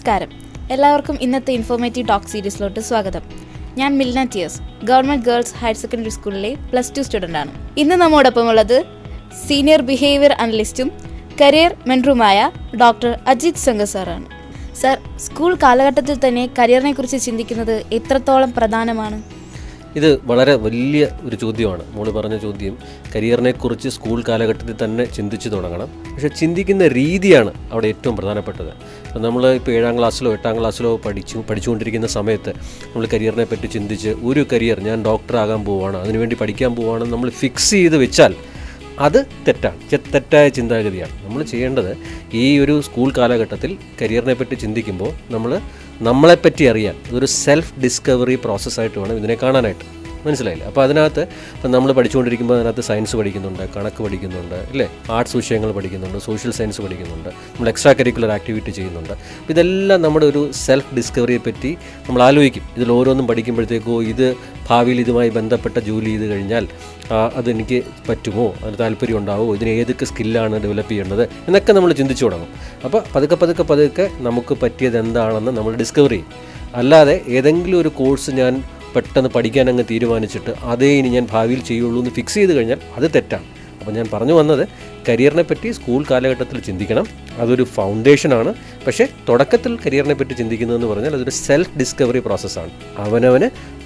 നമസ്കാരം, എല്ലാവർക്കും ഇന്നത്തെ ഇൻഫോർമേറ്റീവ് ടോക്ക് സീരീസിലോട്ട് സ്വാഗതം. ഞാൻ മിൽന ടിയേഴ്സ്, ഗവൺമെൻറ് ഗേൾസ് ഹയർ സെക്കൻഡറി സ്കൂളിലെ +2 സ്റ്റുഡൻ്റാണ്. ഇന്ന് നമ്മോടൊപ്പം ഉള്ളത് സീനിയർ ബിഹേവിയർ അനലിസ്റ്റും കരിയർ മെൻറ്ററുമായ ഡോക്ടർ അജിത് സംഘ സാറാണ്. സർ, സ്കൂൾ കാലഘട്ടത്തിൽ തന്നെ കരിയറിനെ കുറിച്ച് ചിന്തിക്കുന്നത് എത്രത്തോളം പ്രധാനമാണ്? ഇത് വളരെ വലിയ ഒരു ചോദ്യമാണ്. മോള് പറഞ്ഞ ചോദ്യം കരിയറിനെക്കുറിച്ച് സ്കൂൾ കാലഘട്ടത്തിൽ തന്നെ ചിന്തിച്ചു തുടങ്ങണം. പക്ഷേ ചിന്തിക്കുന്ന രീതിയാണ് അവിടെ ഏറ്റവും പ്രധാനപ്പെട്ടത്. നമ്മൾ ഇപ്പോൾ 7ാം ക്ലാസ്സിലോ 8ാം ക്ലാസ്സിലോ പഠിച്ചുകൊണ്ടിരിക്കുന്ന സമയത്ത് നമ്മൾ കരിയറിനെ പറ്റി ചിന്തിച്ച് ഒരു കരിയർ ഞാൻ ഡോക്ടറാകാൻ പോവുകയാണ്, അതിനുവേണ്ടി പഠിക്കാൻ പോവുകയാണെന്ന് നമ്മൾ ഫിക്സ് ചെയ്ത് വെച്ചാൽ അത് തെറ്റായ ചിന്താഗതിയാണ്. നമ്മൾ ചെയ്യേണ്ടത് ഈ ഒരു സ്കൂൾ കാലഘട്ടത്തിൽ കരിയറിനെ പറ്റി ചിന്തിക്കുമ്പോൾ നമ്മളെപ്പറ്റി അറിയാൻ ഒരു സെൽഫ് ഡിസ്കവറി പ്രോസസ്സായിട്ട് വേണം ഇതിനെ കാണാനായിട്ട്. മനസ്സിലായില്ലേ? അപ്പോൾ അതിനകത്ത് ഇപ്പം നമ്മൾ പഠിച്ചുകൊണ്ടിരിക്കുമ്പോൾ അതിനകത്ത് സയൻസ് പഠിക്കുന്നുണ്ട്, കണക്ക് പഠിക്കുന്നുണ്ട്, അല്ലേ, ആർട്സ് വിഷയങ്ങൾ പഠിക്കുന്നുണ്ട്, സോഷ്യൽ സയൻസ് പഠിക്കുന്നുണ്ട്, നമ്മൾ എക്സ്ട്രാ കരിക്കുലർ ആക്ടിവിറ്റി ചെയ്യുന്നുണ്ട്. ഇതെല്ലാം നമ്മുടെ ഒരു സെൽഫ് ഡിസ്കവറിയെ പറ്റി നമ്മൾ ആലോചിക്കും. ഇതിൽ ഓരോന്നും പഠിക്കുമ്പോഴത്തേക്കോ ഇത് ഭാവിയിൽ ഇതുമായി ബന്ധപ്പെട്ട ജോലി ചെയ്ത് കഴിഞ്ഞാൽ അതെനിക്ക് പറ്റുമോ, അതിന് താല്പര്യം ഉണ്ടാവുമോ, ഇതിന് ഏതൊക്കെ സ്കില്ലാണ് ഡെവലപ്പ് ചെയ്യേണ്ടത് എന്നൊക്കെ നമ്മൾ ചിന്തിച്ചു തുടങ്ങും. അപ്പോൾ പതുക്കെ നമുക്ക് പറ്റിയത് എന്താണെന്ന് നമ്മൾ ഡിസ്കവർ ചെയ്യും. അല്ലാതെ ഏതെങ്കിലും ഒരു കോഴ്സ് ഞാൻ പെട്ടെന്ന് പഠിക്കാൻ അങ്ങ് തീരുമാനിച്ചിട്ട് അതേ ഇനി ഞാൻ ഭാവിയിൽ ചെയ്യുള്ളൂ എന്ന് ഫിക്സ് ചെയ്ത് കഴിഞ്ഞാൽ അത് തെറ്റാണ്. അപ്പോൾ ഞാൻ പറഞ്ഞു വന്നത് കരിയറിനെ പറ്റി സ്കൂൾ കാലഘട്ടത്തിൽ ചിന്തിക്കണം, അതൊരു ഫൗണ്ടേഷനാണ്. പക്ഷേ തുടക്കത്തിൽ കരിയറിനെ പറ്റി ചിന്തിക്കുന്നതെന്ന് പറഞ്ഞാൽ അതൊരു സെൽഫ് ഡിസ്കവറി പ്രോസസ്സാണ്.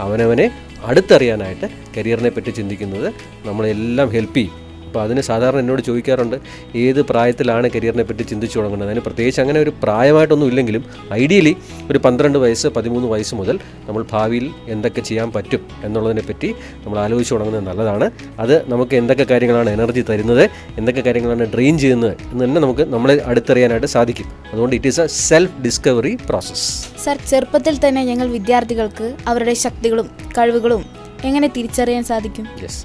അവനവനെ അടുത്തറിയാനായിട്ട് കരിയറിനെ പറ്റി ചിന്തിക്കുന്നത് നമ്മളെല്ലാം ഹെൽപ്പ് ചെയ്യും. അപ്പോൾ അതിന് സാധാരണ എന്നോട് ചോദിക്കാറുണ്ട്, ഏത് പ്രായത്തിലാണ് കരിയറിനെ പറ്റി ചിന്തിച്ചു തുടങ്ങുന്നത്? അതിന് പ്രത്യേകിച്ച് അങ്ങനെ ഒരു പ്രായമായിട്ടൊന്നും ഇല്ലെങ്കിലും ഐഡിയലി ഒരു 12 വയസ്സ് 13 വയസ്സ് മുതൽ നമ്മൾ ഭാവിയിൽ എന്തൊക്കെ ചെയ്യാൻ പറ്റും എന്നുള്ളതിനെപ്പറ്റി നമ്മൾ ആലോചിച്ച് തുടങ്ങുന്നത് നല്ലതാണ്. അത് നമുക്ക് എന്തൊക്കെ കാര്യങ്ങളാണ് എനർജി തരുന്നത്, എന്തൊക്കെ കാര്യങ്ങളാണ് ഡ്രെയിൻ ചെയ്യുന്നത് എന്ന് തന്നെ നമുക്ക് നമ്മളെ അടുത്തറിയാനായിട്ട് സാധിക്കും. അതുകൊണ്ട് it is A self discovery process. Sir, ചെറുപ്പത്തിൽ തന്നെ ഞങ്ങൾ വിദ്യാർത്ഥികൾക്ക് അവരുടെ ശക്തികളും കഴിവുകളും എങ്ങനെ തിരിച്ചറിയാൻ സാധിക്കും? യെസ്,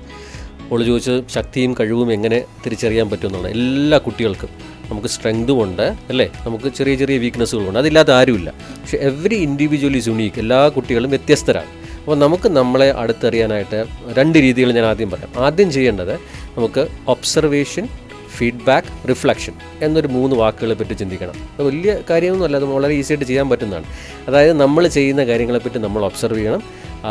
ഓള് ചോദിച്ചത് ശക്തിയും കഴിവും എങ്ങനെ തിരിച്ചറിയാൻ പറ്റുമെന്നുള്ള. എല്ലാ കുട്ടികൾക്കും നമുക്ക് സ്ട്രെങ്തും ഉണ്ട്, അല്ലേ, നമുക്ക് ചെറിയ വീക്ക്നെസ്സുകളുണ്ട്, അതില്ലാത്ത ആരുമില്ല. പക്ഷേ എവറി ഇൻഡിവിജ്വൽ ഈസ് യുണീക്ക്. എല്ലാ കുട്ടികളും വ്യത്യസ്തരാണ്. അപ്പോൾ നമുക്ക് നമ്മളെ അടുത്തറിയാനായിട്ട് 2 രീതികൾ ഞാൻ ആദ്യം പറയാം. ആദ്യം ചെയ്യേണ്ടത് നമുക്ക് ഒബ്സർവേഷൻ, ഫീഡ്ബാക്ക്, റിഫ്ലക്ഷൻ എന്നൊരു 3 വാക്കുകളെ പറ്റി ചിന്തിക്കണം. അത് വലിയ കാര്യമൊന്നുമല്ല, അത് വളരെ ഈസിയായിട്ട് ചെയ്യാൻ പറ്റുന്നതാണ്. അതായത് നമ്മൾ ചെയ്യുന്ന കാര്യങ്ങളെപ്പറ്റി നമ്മൾ ഒബ്സർവ് ചെയ്യണം.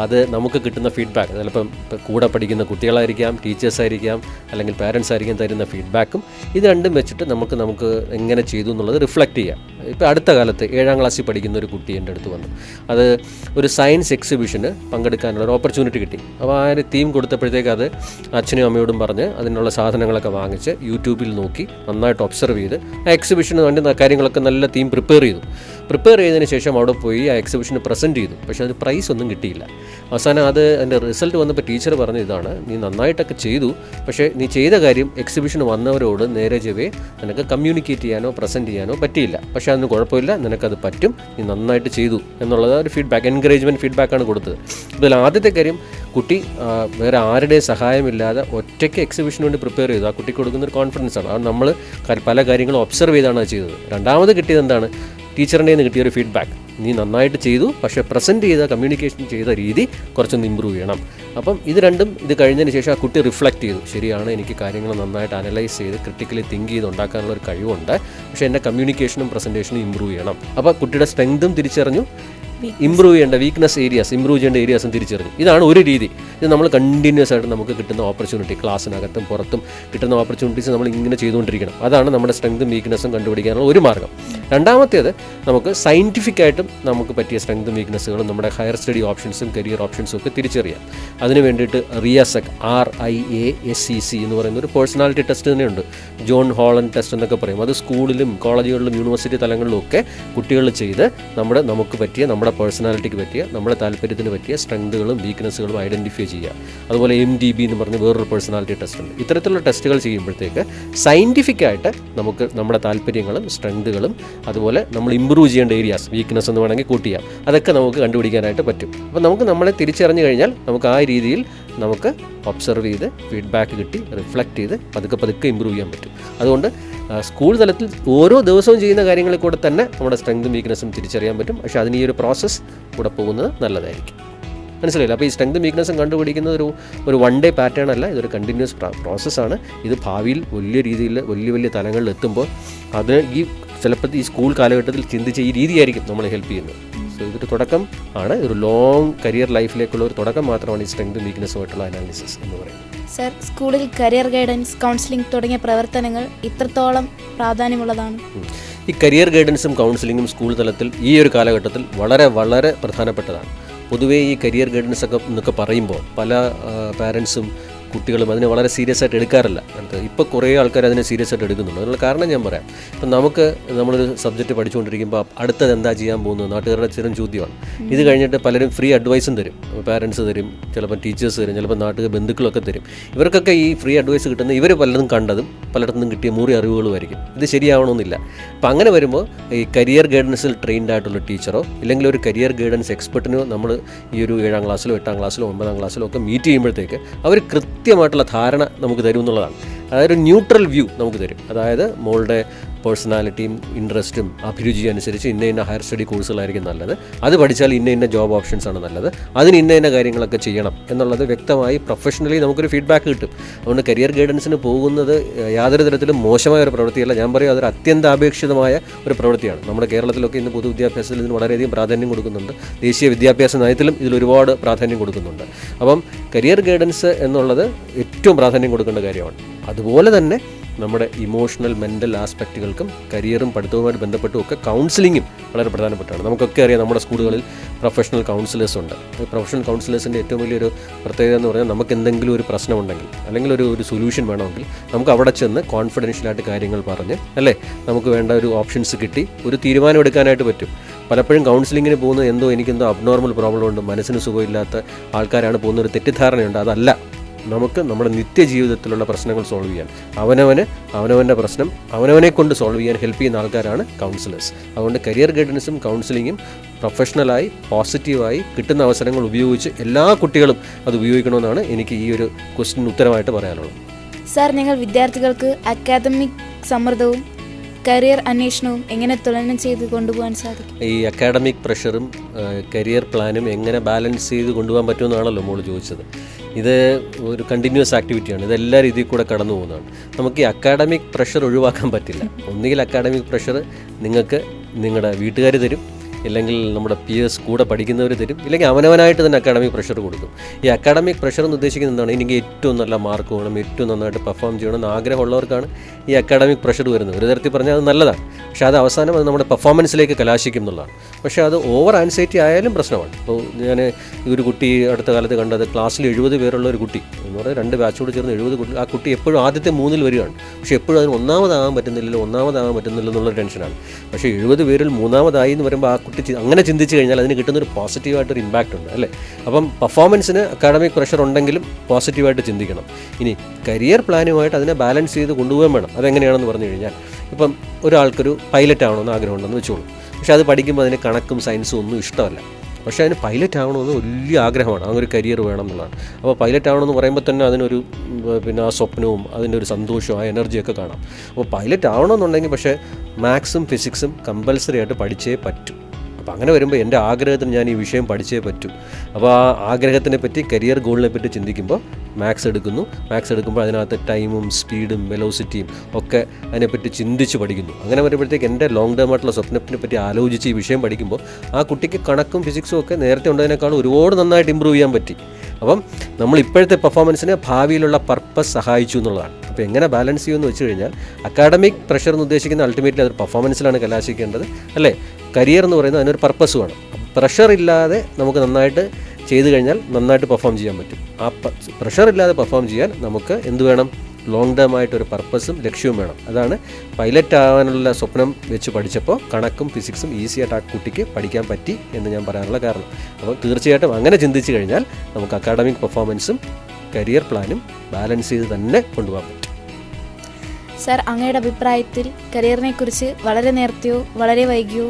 അത് നമുക്ക് കിട്ടുന്ന ഫീഡ്ബാക്ക്, ചിലപ്പം കൂടെ പഠിക്കുന്ന കുട്ടികളായിരിക്കാം, ടീച്ചേഴ്സായിരിക്കാം, അല്ലെങ്കിൽ പാരൻസ് ആയിരിക്കും തരുന്ന ഫീഡ്ബാക്കും. ഇത് രണ്ടും വെച്ചിട്ട് നമുക്ക് എങ്ങനെ ചെയ്തു എന്നുള്ളത് റിഫ്ലക്റ്റ് ചെയ്യാം. ഇപ്പോൾ അടുത്ത കാലത്ത് 7ാം ക്ലാസ്സിൽ പഠിക്കുന്ന ഒരു കുട്ടി എൻ്റെ അടുത്ത് വന്നു. അത് ഒരു സയൻസ് എക്സിബിഷന് പങ്കെടുക്കാനുള്ള ഒരു ഓപ്പർച്യൂണിറ്റി കിട്ടി. അപ്പോൾ ആ ഒരു തീം കൊടുത്തപ്പോഴത്തേക്ക് അത് അച്ഛനും അമ്മയോടും പറഞ്ഞ് അതിനുള്ള സാധനങ്ങളൊക്കെ വാങ്ങിച്ച് യൂട്യൂബിൽ നോക്കി നന്നായിട്ട് ഒബ്സർവ് ചെയ്ത് ആ എക്സിബിഷന് വേണ്ടി കാര്യങ്ങളൊക്കെ നല്ല തീം പ്രിപ്പയർ ചെയ്തതിന് ശേഷം അവിടെ പോയി ആ എക്സിബിഷന് പ്രസൻറ്റ് ചെയ്തു. പക്ഷേ അതിന് പ്രൈസ് ഒന്നും കിട്ടിയില്ല. അവസാനം അതിൻ്റെ റിസൾട്ട് വന്നപ്പോൾ ടീച്ചർ പറഞ്ഞ ഇതാണ്, നീ നന്നായിട്ടൊക്കെ ചെയ്തു, പക്ഷേ നീ ചെയ്ത കാര്യം എക്സിബിഷന് വന്നവരോട് നേരെ ചെവേ നിനക്ക് കമ്മ്യൂണിക്കേറ്റ് ചെയ്യാനോ പ്രസൻറ്റ് ചെയ്യാനോ പറ്റിയില്ല. പക്ഷേ അതിന് കുഴപ്പമില്ല, നിനക്കത് പറ്റും, നീ നന്നായിട്ട് ചെയ്തു എന്നുള്ളത് ഒരു ഫീഡ്ബാക്ക്, എൻകറേജ്മെൻറ്റ് ഫീഡ്ബാക്കാണ് കൊടുത്തത്. ഇതിൽ ആദ്യത്തെ കാര്യം, കുട്ടി വേറെ ആരുടെയും സഹായമില്ലാതെ ഒറ്റയ്ക്ക് എക്സിബിഷന് വേണ്ടി പ്രിപ്പയർ ചെയ്തു. ആ കുട്ടിക്ക് കൊടുക്കുന്നൊരു കോൺഫിഡൻസ് ആണ്. അത് നമ്മൾ പല കാര്യങ്ങളും ഒബ്സർവ് ചെയ്താണ് അത് ചെയ്തത്. രണ്ടാമത് കിട്ടിയത് എന്താണ്? ടീച്ചറിൻ്റെ നിന്ന് കിട്ടിയൊരു ഫീഡ്ബാക്ക്, നീ നന്നായിട്ട് ചെയ്തു, പക്ഷേ പ്രസൻറ്റ് ചെയ്ത കമ്മ്യൂണിക്കേഷൻ ചെയ്ത രീതി കുറച്ചൊന്ന് ഇമ്പ്രൂവ് ചെയ്യണം. അപ്പം ഇത് കഴിഞ്ഞതിന് ശേഷം ആ കുട്ടി റിഫ്ലക്റ്റ് ചെയ്തു, ശരിയാണ്, എനിക്ക് കാര്യങ്ങൾ നന്നായിട്ട് അനലൈസ് ചെയ്ത് ക്രിട്ടിക്കലി തിങ്ക് ചെയ്ത് ഉണ്ടാക്കാനുള്ള ഒരു കഴിവുണ്ട്, പക്ഷേ എൻ്റെ കമ്മ്യൂണിക്കേഷനും പ്രസൻറ്റേഷനും ഇമ്പ്രൂവ് ചെയ്യണം. അപ്പോൾ കുട്ടിയുടെ സ്ട്രെങ്തും തിരിച്ചറിഞ്ഞു, ഇമ്പ്രൂവ് ചെയ്യേണ്ട ഇമ്പ്രൂവ് ചെയ്യേണ്ട ഏരിയാസും തിരിച്ചറിഞ്ഞു. ഇതാണ് ഒരു രീതി. ഇത് നമ്മൾ കണ്ടിന്യൂസ് ആയിട്ട് നമുക്ക് കിട്ടുന്ന ഓപ്പർച്യൂണിറ്റി, ക്ലാസ്സിനകത്തും പുറത്തും കിട്ടുന്ന ഓപ്പർച്യൂണിറ്റീസ് നമ്മൾ ഇങ്ങനെ ചെയ്തുകൊണ്ടിരിക്കണം. അതാണ് നമ്മുടെ സ്ട്രെങ്തും വീക്ക്നെസ്സും കണ്ടുപിടിക്കാനുള്ള ഒരു മാർഗ്ഗം. രണ്ടാമത്തേത്, നമുക്ക് സയൻറ്റിഫിക്കായിട്ടും നമുക്ക് പറ്റിയ സ്ട്രെങ്തും വീക്ക്നെസ്സുകളും നമ്മുടെ ഹയർ സ്റ്റഡി ഓപ്ഷൻസും കരിയർ ഓപ്ഷൻസും ഒക്കെ തിരിച്ചറിയാം. അതിന് വേണ്ടിയിട്ട് റിയാസെക്, RIASEC എന്ന് പറയുന്ന ഒരു പേഴ്സണാലിറ്റി ടെസ്റ്റ് തന്നെയുണ്ട്. ജോൺ ഹോളണ്ട് ടെസ്റ്റ് എന്നൊക്കെ പറയും. അത് സ്കൂളിലും കോളേജുകളിലും യൂണിവേഴ്സിറ്റി തലങ്ങളിലും ഒക്കെ കുട്ടികൾ ചെയ്ത് നമുക്ക് പറ്റിയ, നമ്മുടെ പേഴ്സണാലിറ്റിക്ക് പറ്റിയ, നമ്മുടെ താല്പര്യത്തിന് പറ്റിയ സ്ട്രെങ്തുകളും വീക്ക്നെസ്സുകളും ഐഡൻറ്റിഫൈ ചെയ്യുക. അതുപോലെ MDB എന്ന് പറഞ്ഞ് വേറൊരു പേഴ്സണാലിറ്റി ടെസ്റ്റ് ഉണ്ട്. ഇത്തരത്തിലുള്ള ടെസ്റ്റുകൾ ചെയ്യുമ്പോഴത്തേക്ക് സയൻറ്റിഫിക്കായിട്ട് നമുക്ക് നമ്മുടെ താല്പര്യങ്ങളും സ്ട്രെങ്തുകളും അതുപോലെ നമ്മൾ ഇമ്പ്രൂവ് ചെയ്യേണ്ട ഏരിയാസ്, വീക്ക്നെസ് എന്ന് വേണമെങ്കിൽ കൂട്ടിയാൽ, അതൊക്കെ നമുക്ക് കണ്ടുപിടിക്കാനായിട്ട് പറ്റും. അപ്പോൾ നമുക്ക് നമ്മളെ തിരിച്ചറിഞ്ഞു കഴിഞ്ഞാൽ നമുക്ക് ആ രീതിയിൽ നമുക്ക് ഒബ്സർവ് ചെയ്ത് ഫീഡ്ബാക്ക് കിട്ടി റിഫ്ലക്റ്റ് ചെയ്ത് പതുക്കെ ഇമ്പ്രൂവ് ചെയ്യാൻ പറ്റും. അതുകൊണ്ട് സ്കൂൾ തലത്തിൽ ഓരോ ദിവസവും ചെയ്യുന്ന കാര്യങ്ങളിൽ കൂടെ തന്നെ നമ്മുടെ സ്ട്രെങ്തും വീക്ക്നെസ്സും തിരിച്ചറിയാൻ പറ്റും. പക്ഷേ അതിന് ഈ ഒരു പ്രോസസ്സ് കൂടെ പോകുന്നത് നല്ലതായിരിക്കും. മനസ്സിലായില്ല. അപ്പോൾ ഈ സ്ട്രെങ്തും വീക്ക്നെസ്സും കണ്ടുപിടിക്കുന്നത് ഒരു വൺ ഡേ പാറ്റേൺ അല്ല, ഇതൊരു കണ്ടിന്യൂസ് പ്രോസസ്സാണ്. ഇത് ഭാവിയിൽ വലിയ രീതിയിൽ വലിയ തലങ്ങളിൽ എത്തുമ്പോൾ അത് ചിലപ്പോൾ ഈ സ്കൂൾ കാലഘട്ടത്തിൽ ചിന്തിച്ച ഈ രീതിയായിരിക്കും നമ്മളെ ഹെൽപ്പ് ചെയ്യുന്നത്. സോ ഇതൊരു തുടക്കം ആണ്, ഒരു ലോങ് കരിയർ ലൈഫിലേക്കുള്ള ഒരു തുടക്കം മാത്രമാണ് ഈ സ്ട്രെങ്തും വീക്ക്നെസ്സുമായിട്ടുള്ള അനാലിസിസ് എന്ന് പറയുന്നത്. സർ, സ്കൂളിൽ കരിയർ ഗൈഡൻസ്, കൗൺസിലിംഗ് തുടങ്ങിയ പ്രവർത്തനങ്ങൾ ഇത്രത്തോളം പ്രാധാന്യമുള്ളതാണ്. ഈ കരിയർ ഗൈഡൻസും കൗൺസിലിങ്ങും സ്കൂൾ തലത്തിൽ ഈ ഒരു കാലഘട്ടത്തിൽ വളരെ വളരെ പ്രധാനപ്പെട്ടതാണ്. പൊതുവേ ഈ കരിയർ ഗൈഡൻസ് ഒക്കെ എന്നൊക്കെ പറയുമ്പോൾ പല പാരൻസും കുട്ടികളും അതിനെ വളരെ സീരിയസ് ആയിട്ട് എടുക്കാറില്ല. ഇപ്പോൾ കുറേ ആൾക്കാർ അതിനെ സീരിയസ് ആയിട്ട് എടുക്കുന്നുണ്ട്. അതിനുള്ള കാരണം ഞാൻ പറയാം. ഇപ്പം നമ്മളൊരു സബ്ജക്റ്റ് പഠിച്ചുകൊണ്ടിരിക്കുമ്പോൾ അടുത്തത് എന്താ ചെയ്യാൻ പോകുന്നത് നാട്ടുകാരുടെ സ്ഥിരം ചോദ്യമാണ്. ഇത് കഴിഞ്ഞിട്ട് പലരും ഫ്രീ അഡ്വൈസും തരും, പാരൻസ് തരും, ചിലപ്പോൾ ടീച്ചേഴ്സ് തരും, ചിലപ്പോൾ നാട്ടുകാർ ബന്ധുക്കളൊക്കെ തരും. ഇവർക്കൊക്കെ ഈ ഫ്രീ അഡ്വൈസ് കിട്ടുന്ന ഇവർ പലതും കണ്ടതും പലയിടത്തും കിട്ടിയ മൂറി അറിവുകളുമായിരിക്കും. ഇത് ശരിയാവണമെന്നില്ല. അപ്പം അങ്ങനെ വരുമ്പോൾ ഈ കരിയർ ഗൈഡൻസിൽ ട്രെയിൻഡ് ആയിട്ടുള്ള ടീച്ചറോ ഇല്ലെങ്കിൽ ഒരു കരിയർ ഗൈഡൻസ് എക്സ്പെർട്ടിനോ നമ്മൾ ഈ ഒരു 7ാം ക്ലാസ്സിലോ 8ാം ക്ലാസ്സിലോ 9ാം ക്ലാസ്സിലോ ഒക്കെ മീറ്റ് ചെയ്യുമ്പോഴത്തേക്ക് അവർ കൃത്യമായിട്ടുള്ള ധാരണ നമുക്ക് തരും എന്നുള്ളതാണ്. അതായത് ഒരു ന്യൂട്രൽ വ്യൂ നമുക്ക് തരും. അതായത് മോളുടെ പേഴ്സണാലിറ്റിയും ഇൻട്രസ്റ്റും അഭിരുചിയും അനുസരിച്ച് ഇന്ന ഹയർ സ്റ്റഡി കോഴ്സുകളായിരിക്കും നല്ലത്, അത് പഠിച്ചാൽ ഇന്ന ജോബ് ഓപ്ഷൻസ് ആണ് നല്ലത്, അതിന് ഇന്ന കാര്യങ്ങളൊക്കെ ചെയ്യണം എന്നുള്ളത് വ്യക്തമായി പ്രൊഫഷണലി നമുക്കൊരു ഫീഡ്ബാക്ക് കിട്ടും. അതുകൊണ്ട് കരിയർ ഗൈഡൻസിന് പോകുന്നത് യാതൊരു തരത്തിലും മോശമായ ഒരു പ്രവൃത്തിയല്ല. ഞാൻ പറയും അതൊരു അത്യന്താപേക്ഷിതമായ ഒരു പ്രവൃത്തിയാണ്. നമ്മുടെ കേരളത്തിലൊക്കെ ഇന്ന് പൊതുവിദ്യാഭ്യാസത്തിൽ ഇതിന് വളരെയധികം പ്രാധാന്യം കൊടുക്കുന്നുണ്ട്. ദേശീയ വിദ്യാഭ്യാസ നയത്തിലും ഇതിലൊരുപാട് പ്രാധാന്യം കൊടുക്കുന്നുണ്ട്. അപ്പം കരിയർ ഗൈഡൻസ് എന്നുള്ളത് ഏറ്റവും പ്രാധാന്യം കൊടുക്കേണ്ട കാര്യമാണ്. അതുപോലെ തന്നെ നമ്മുടെ ഇമോഷണൽ മെൻ്റൽ ആസ്പെക്റ്റുകൾക്കും കരിയറും പഠിത്തവുമായിട്ട് ബന്ധപ്പെട്ടും ഒക്കെ കൗൺസിലിങ്ങും വളരെ പ്രധാനപ്പെട്ടാണ്. നമുക്കൊക്കെ അറിയാം നമ്മുടെ സ്കൂളുകളിൽ പ്രൊഫഷണൽ കൗൺസിലേഴ്സ് ഉണ്ട്. പ്രൊഫഷണൽ കൗൺസിലേഴ്സിൻ്റെ ഏറ്റവും വലിയൊരു പ്രത്യേകത എന്ന് പറഞ്ഞാൽ നമുക്ക് എന്തെങ്കിലും ഒരു പ്രശ്നമുണ്ടെങ്കിൽ അല്ലെങ്കിൽ ഒരു സൊല്യൂഷൻ വേണമെങ്കിൽ നമുക്ക് അവിടെ ചെന്ന് കോൺഫിഡൻഷ്യലായിട്ട് കാര്യങ്ങൾ പറഞ്ഞ് നമുക്ക് വേണ്ട ഒരു ഓപ്ഷൻസ് കിട്ടി ഒരു തീരുമാനം എടുക്കാനായിട്ട് പറ്റും. പലപ്പോഴും കൗൺസിലിങ്ങിന് പോകുന്നത് എനിക്കെന്തോ അബ്നോർമൽ പ്രോബ്ലം ഉണ്ട്, മനസ്സിന് സുഖമില്ലാത്ത ആൾക്കാരാണ് പോകുന്നൊരു തെറ്റിദ്ധാരണയുണ്ട്. അതല്ല, നമുക്ക് നമ്മുടെ നിത്യജീവിതത്തിലുള്ള പ്രശ്നങ്ങൾ സോൾവ് ചെയ്യാൻ അവനവൻ്റെ പ്രശ്നം അവനവനെ കൊണ്ട് സോൾവ് ചെയ്യാൻ ഹെൽപ്പ് ചെയ്യുന്ന ആൾക്കാരാണ് കൗൺസിലേഴ്സ്. അതുകൊണ്ട് കരിയർ ഗൈഡൻസും കൗൺസിലിങ്ങും പ്രൊഫഷണലായി പോസിറ്റീവായി കിട്ടുന്ന അവസരങ്ങൾ ഉപയോഗിച്ച് എല്ലാ കുട്ടികളും അത് ഉപയോഗിക്കണമെന്നാണ് എനിക്ക് ഈ ഒരു ക്വസ്റ്റ്യൻ ഉത്തരമായിട്ട് പറയാനുള്ളത്. സാർ, നിങ്ങൾ വിദ്യാർത്ഥികൾക്ക് അക്കാദമിക് സമ്മർദ്ദവും കരിയർ അന്വേഷണവും എങ്ങനെ തുലനം ചെയ്ത് കൊണ്ടുപോകാൻ സാധിക്കും? ഈ അക്കാഡമിക് പ്രഷറും കരിയർ പ്ലാനും എങ്ങനെ ബാലൻസ് ചെയ്ത് കൊണ്ടുപോകാൻ പറ്റുമെന്നാണല്ലോ മോള് ചോദിച്ചത്. ഇത് ഒരു കണ്ടിന്യൂസ് ആക്ടിവിറ്റിയാണ്. ഇത് എല്ലാ രീതിയിൽ കൂടെ കടന്നു പോകുന്നതാണ്. നമുക്ക് ഈ അക്കാഡമിക് പ്രഷർ ഒഴിവാക്കാൻ പറ്റില്ല. ഒന്നുകിൽ അക്കാഡമിക് പ്രഷർ നിങ്ങൾക്ക് നിങ്ങളുടെ വീട്ടുകാർ തരും, ഇല്ലെങ്കിൽ നമ്മുടെ പിയേഴ്സ് കൂടെ പഠിക്കുന്നവർ തരും, ഇല്ലെങ്കിൽ അവനവനായിട്ട് തന്നെ അക്കാഡമിക് പ്രഷർ കൊടുക്കും. ഈ അക്കാഡമിക് പ്രഷർ എന്ന് ഉദ്ദേശിക്കുന്നത് എന്താണ്? എനിക്ക് ഏറ്റവും നല്ല മാർക്ക് വേണം, ഏറ്റവും നന്നായിട്ട് പെർഫോം ചെയ്യണം എന്ന് ആഗ്രഹമുള്ളവർക്കാണ് ഈ അക്കാഡമിക് പ്രഷർ വരുന്നത്. ഒരു തരത്തിൽ പറഞ്ഞാൽ അത് നല്ലതാണ്. പക്ഷേ അത് അവസാനം അത് നമ്മുടെ പെർഫോമൻസിലേക്ക് കലാശിക്കും എന്നുള്ളതാണ്. പക്ഷേ അത് ഓവർ ആൻസൈറ്റി ആയാലും പ്രശ്നമാണ്. ഇപ്പോൾ ഞാൻ ഒരു കുട്ടി അടുത്ത കാലത്ത് കണ്ടത്, ക്ലാസ്സിൽ 70 പേരുള്ള ഒരു കുട്ടി എന്ന് പറഞ്ഞാൽ 2 ബാച്ചോട് ചേർന്ന് 70 കുട്ടി. ആ കുട്ടി എപ്പോഴും ആദ്യത്തെ 3-ൽ വരികയാണ്. പക്ഷേ എപ്പോഴും അതിന് ഒന്നാമതാകാൻ പറ്റുന്നില്ല എന്നുള്ളൊരു ടെൻഷനാണ്. പക്ഷേ 70 പേരിൽ 3-മതായി എന്ന് പറയുമ്പോൾ ആ കുട്ടി അങ്ങനെ ചിന്തിച്ച് കഴിഞ്ഞാൽ അതിന് കിട്ടുന്നൊരു പോസിറ്റീവായിട്ടൊരു ഇമ്പാക്റ്റ് ഉണ്ട് അല്ലേ. അപ്പം പെർഫോമൻസിന് അക്കാഡമിക് പ്രഷർ ഉണ്ടെങ്കിലും പോസിറ്റീവായിട്ട് ചിന്തിക്കണം. ഇനി കരിയർ പ്ലാനുമായിട്ട് അതിനെ ബാലൻസ് ചെയ്ത് കൊണ്ടുപോകാൻ വേണം. അതെങ്ങനെയാണെന്ന് പറഞ്ഞു കഴിഞ്ഞാൽ, ഇപ്പം ഒരാൾക്കൊരു പൈലറ്റ് ആവണമെന്ന് ആഗ്രഹമുണ്ടെന്ന് വെച്ചോളൂ. പക്ഷേ അത് പഠിക്കുമ്പോൾ അതിന് കണക്കും സയൻസും ഒന്നും ഇഷ്ടമല്ല. പക്ഷേ അതിന് പൈലറ്റ് ആവണമെന്ന് വലിയ ആഗ്രഹമാണ്, അങ്ങനെ ഒരു കരിയർ വേണം എന്നുള്ളതാണ്. അപ്പോൾ പൈലറ്റ് ആവണമെന്ന് പറയുമ്പോൾ തന്നെ അതിനൊരു ആ സ്വപ്നവും അതിൻ്റെ ഒരു സന്തോഷവും ആ എനർജിയൊക്കെ കാണാം. അപ്പോൾ പൈലറ്റ് ആവണമെന്നുണ്ടെങ്കിൽ പക്ഷേ മാത്സും ഫിസിക്സും കമ്പൽസറി ആയിട്ട് പഠിച്ചേ പറ്റും. അപ്പോൾ അങ്ങനെ വരുമ്പോൾ എൻ്റെ ആഗ്രഹത്തിന് ഞാൻ ഈ വിഷയം പഠിച്ചേ പറ്റൂ. അപ്പോൾ ആ ആഗ്രഹത്തിനെ പറ്റി, കരിയർ ഗോളിനെ പറ്റി ചിന്തിക്കുമ്പോൾ മാത്സ് എടുക്കുമ്പോൾ അതിനകത്ത് ടൈമും സ്പീഡും വെലോസിറ്റിയും ഒക്കെ അതിനെപ്പറ്റി ചിന്തിച്ച് പഠിക്കുന്നു. അങ്ങനെ വരുമ്പോഴത്തേക്ക് എൻ്റെ ലോങ് ടേം ആയിട്ടുള്ള സ്വപ്നത്തിനെ പറ്റി ആലോചിച്ച് ഈ വിഷയം പഠിക്കുമ്പോൾ ആ കുട്ടിക്ക് കണക്കും ഫിസിക്സും ഒക്കെ നേരത്തെ ഉണ്ടതിനേക്കാൾ ഒരുപാട് നന്നായിട്ട് ഇമ്പ്രൂവ് ചെയ്യാൻ പറ്റി. അപ്പം നമ്മൾ ഇപ്പോഴത്തെ പെർഫോമൻസിനെ ഭാവിയിലുള്ള പർപ്പസ് സഹായിച്ചു എന്നുള്ളതാണ്. അപ്പോൾ എങ്ങനെ ബാലൻസ് ചെയ്യുമെന്ന് വെച്ച് കഴിഞ്ഞാൽ, അക്കാഡമിക് പ്രഷർ എന്ന് ഉദ്ദേശിക്കുന്ന അൾട്ടിമേറ്റ്ലി അത് പെർഫോമൻസിലാണ് കലാശിക്കേണ്ടത് അല്ലേ. കരിയർ എന്ന് പറയുന്നത് അതിനൊരു പർപ്പസ് വേണം. പ്രഷർ ഇല്ലാതെ നമുക്ക് നന്നായിട്ട് ചെയ്തു കഴിഞ്ഞാൽ നന്നായിട്ട് പെർഫോം ചെയ്യാൻ പറ്റും. ആ പ്രഷർ ഇല്ലാതെ പെർഫോം ചെയ്യാൻ നമുക്ക് എന്ത് വേണം? ലോങ് ടേം ആയിട്ടൊരു പർപ്പസും ലക്ഷ്യവും വേണം. അതാണ് പൈലറ്റ് ആവാനുള്ള സ്വപ്നം വെച്ച് പഠിച്ചപ്പോൾ കണക്കും ഫിസിക്സും ഈസി ആയിട്ട് ആ കുട്ടിക്ക് പഠിക്കാൻ പറ്റി എന്ന് ഞാൻ പറയാനുള്ള കാരണം. അപ്പോൾ തീർച്ചയായിട്ടും അങ്ങനെ ചിന്തിച്ച് കഴിഞ്ഞാൽ നമുക്ക് അക്കാഡമിക് പെർഫോമൻസും കരിയർ പ്ലാനും ബാലൻസ് ചെയ്ത് തന്നെ കൊണ്ടുപോകാൻ പറ്റും. സാർ, അങ്ങയുടെ അഭിപ്രായത്തിൽ കരിയറിനെ കുറിച്ച് വളരെ നേരത്തെയോ വളരെ വൈകിയോ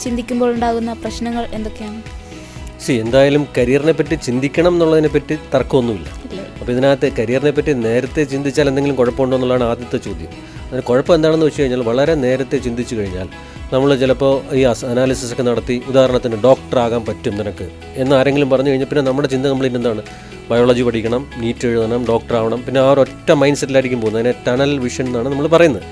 ചിന്തിക്കുമ്പോൾ ഉണ്ടാകുന്ന പ്രശ്നങ്ങൾ എന്തൊക്കെയാണ്? എന്തായാലും കരിയറിനെ പറ്റി ചിന്തിക്കണം എന്നുള്ളതിനെ പറ്റി തർക്കമൊന്നുമില്ല. അപ്പോൾ ഇതിനകത്ത് കരിയറിനെ പറ്റി നേരത്തെ ചിന്തിച്ചാൽ എന്തെങ്കിലും കുഴപ്പമുണ്ടോ എന്നുള്ളതാണ് ആദ്യത്തെ ചോദ്യം. അതിന് കുഴപ്പം എന്താണെന്ന് വെച്ച് കഴിഞ്ഞാൽ, വളരെ നേരത്തെ ചിന്തിച്ചു കഴിഞ്ഞാൽ നമ്മൾ ചിലപ്പോൾ ഈ അനാലിസിസ് ഒക്കെ നടത്തി ഉദാഹരണത്തിന് ഡോക്ടറാകാൻ പറ്റും നിനക്ക് എന്ന് ആരെങ്കിലും പറഞ്ഞു കഴിഞ്ഞാൽ പിന്നെ നമ്മുടെ ചിന്ത കംപ്ലീറ്റ് എന്താണ്? ബയോളജി പഠിക്കണം, നീറ്റ് എഴുതണം, ഡോക്ടർ ആവണം. പിന്നെ ആ ഒരൊറ്റ മൈൻഡ് സെറ്റിലായിരിക്കും പോകുന്നത്. അതിനെ ടണൽ വിഷൻ എന്നാണ് നമ്മൾ പറയുന്നത്.